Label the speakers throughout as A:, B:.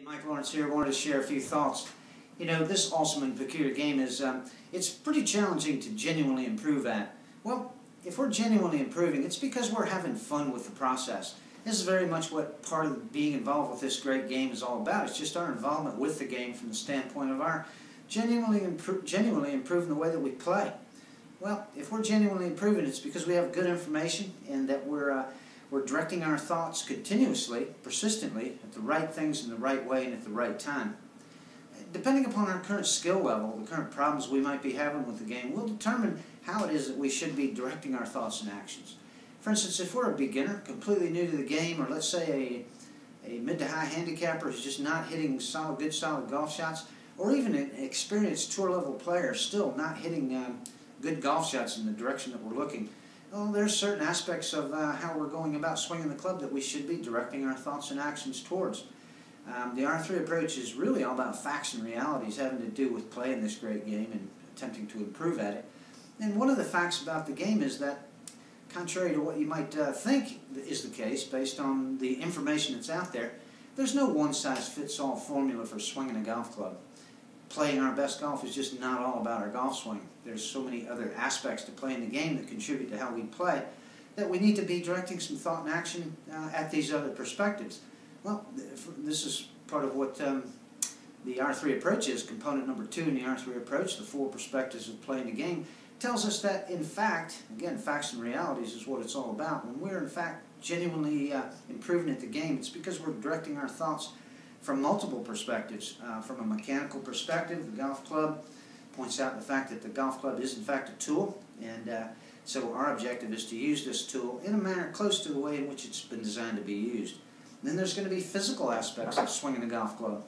A: Hey, Mike Lawrence here. I wanted to share a few thoughts. You know, this awesome and peculiar game is, it's pretty challenging to genuinely improve at. Well, if we're genuinely improving, it's because we're having fun with the process. This is very much what part of being involved with this great game is all about. It's just our involvement with the game from the standpoint of our genuinely improving the way that we play. Well, if we're genuinely improving, it's because we have good information and that we're directing our thoughts continuously, persistently, at the right things in the right way and at the right time. Depending upon our current skill level, the current problems we might be having with the game, will determine how it is that we should be directing our thoughts and actions. For instance, if we're a beginner, completely new to the game, or let's say a mid to high handicapper who's just not hitting good solid golf shots, or even an experienced tour level player still not hitting good golf shots in the direction that we're looking, well, there's certain aspects of how we're going about swinging the club that we should be directing our thoughts and actions towards. The R3 approach is really all about facts and realities having to do with playing this great game and attempting to improve at it. And one of the facts about the game is that, contrary to what you might think is the case based on the information that's out there, there's no one-size-fits-all formula for swinging a golf club. Playing our best golf is just not all about our golf swing. There's so many other aspects to playing the game that contribute to how we play that we need to be directing some thought and action at these other perspectives. Well, this is part of what the R3 approach is. Component number 2 in the R3 approach, the 4 perspectives of playing the game, tells us that, in fact, again, facts and realities is what it's all about. When we're, in fact, genuinely improving at the game, it's because we're directing our thoughts from multiple perspectives. From a mechanical perspective, the golf club points out the fact that the golf club is, in fact, a tool, and so our objective is to use this tool in a manner close to the way in which it's been designed to be used. Then there's going to be physical aspects of swinging a golf club.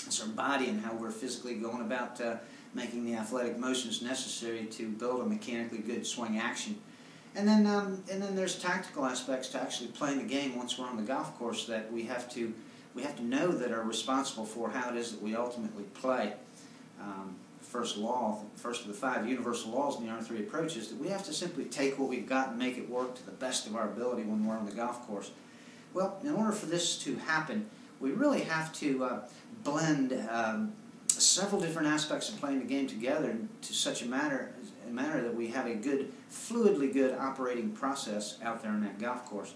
A: It's our body and how we're physically going about making the athletic motions necessary to build a mechanically good swing action. And then there's tactical aspects to actually playing the game once we're on the golf course that we have to know that are responsible for how it is that we ultimately play. First of the 5 universal laws in the R3 approach is that we have to simply take what we've got and make it work to the best of our ability when we're on the golf course. Well, in order for this to happen, we really have to blend several different aspects of playing the game together to such a manner that we have a fluidly good operating process out there on that golf course.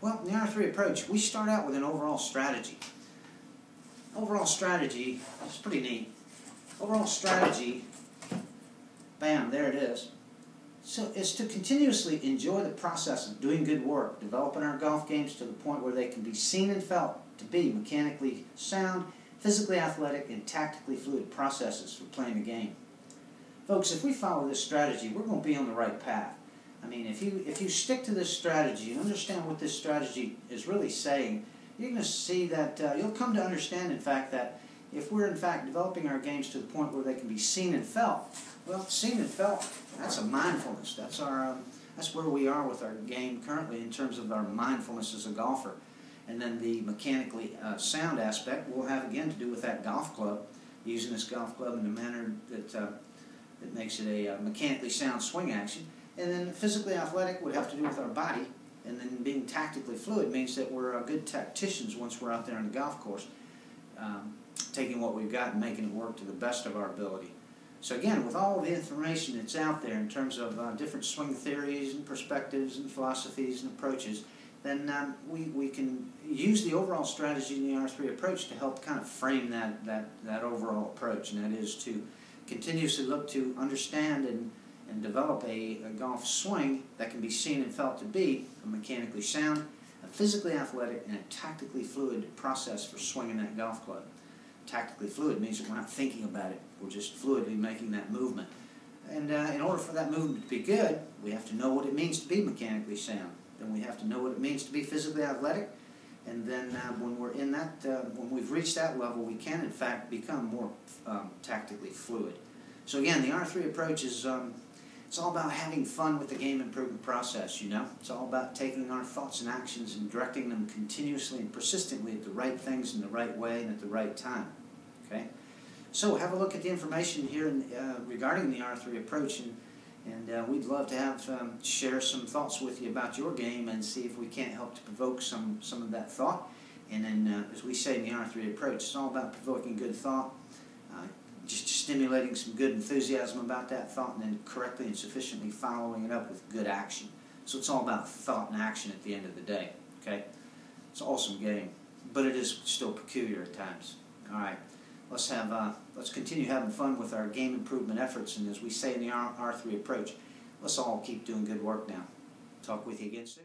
A: Well, in the R3 approach, we start out with an overall strategy. Overall strategy is pretty neat. Overall strategy, bam, there it is. So it's to continuously enjoy the process of doing good work, developing our golf games to the point where they can be seen and felt to be mechanically sound, physically athletic, and tactically fluid processes for playing the game. Folks, if we follow this strategy, we're going to be on the right path. I mean, if you stick to this strategy and understand what this strategy is really saying, you're going to see that you'll come to understand, in fact, that if we're, in fact, developing our games to the point where they can be seen and felt, well, seen and felt, that's a mindfulness. That's where we are with our game currently in terms of our mindfulness as a golfer. And then the mechanically sound aspect will have, again, to do with that golf club, using this golf club in a manner that makes it a mechanically sound swing action. And then physically athletic would have to do with our body. And then being tactically fluid means that we're good tacticians once we're out there on the golf course, taking what we've got and making it work to the best of our ability. So again, with all the information that's out there in terms of different swing theories and perspectives and philosophies and approaches, then we can use the overall strategy in the R3 approach to help kind of frame that overall approach, and that is to continuously look to understand and develop a golf swing that can be seen and felt to be a mechanically sound, a physically athletic, and a tactically fluid process for swinging that golf club. Tactically fluid means that we're not thinking about it, we're just fluidly making that movement. And in order for that movement to be good, we have to know what it means to be mechanically sound. Then we have to know what it means to be physically athletic, and then when we're in that, when we've reached that level, we can in fact become more tactically fluid. So again, the R3 approach is it's all about having fun with the game improvement process, you know. It's all about taking our thoughts and actions and directing them continuously and persistently at the right things in the right way and at the right time. Okay? So have a look at the information here regarding the R3 approach, and we'd love to share some thoughts with you about your game and see if we can't help to provoke some of that thought And then, as we say in the R3 approach, it's all about provoking good thought, just stimulating some good enthusiasm about that thought, and then correctly and sufficiently following it up with good action. So it's all about thought and action at the end of the day. Okay, it's an awesome game, but it is still peculiar at times. All right, let's continue having fun with our game improvement efforts, and as we say in the R3 approach, let's all keep doing good work now. Talk with you again soon.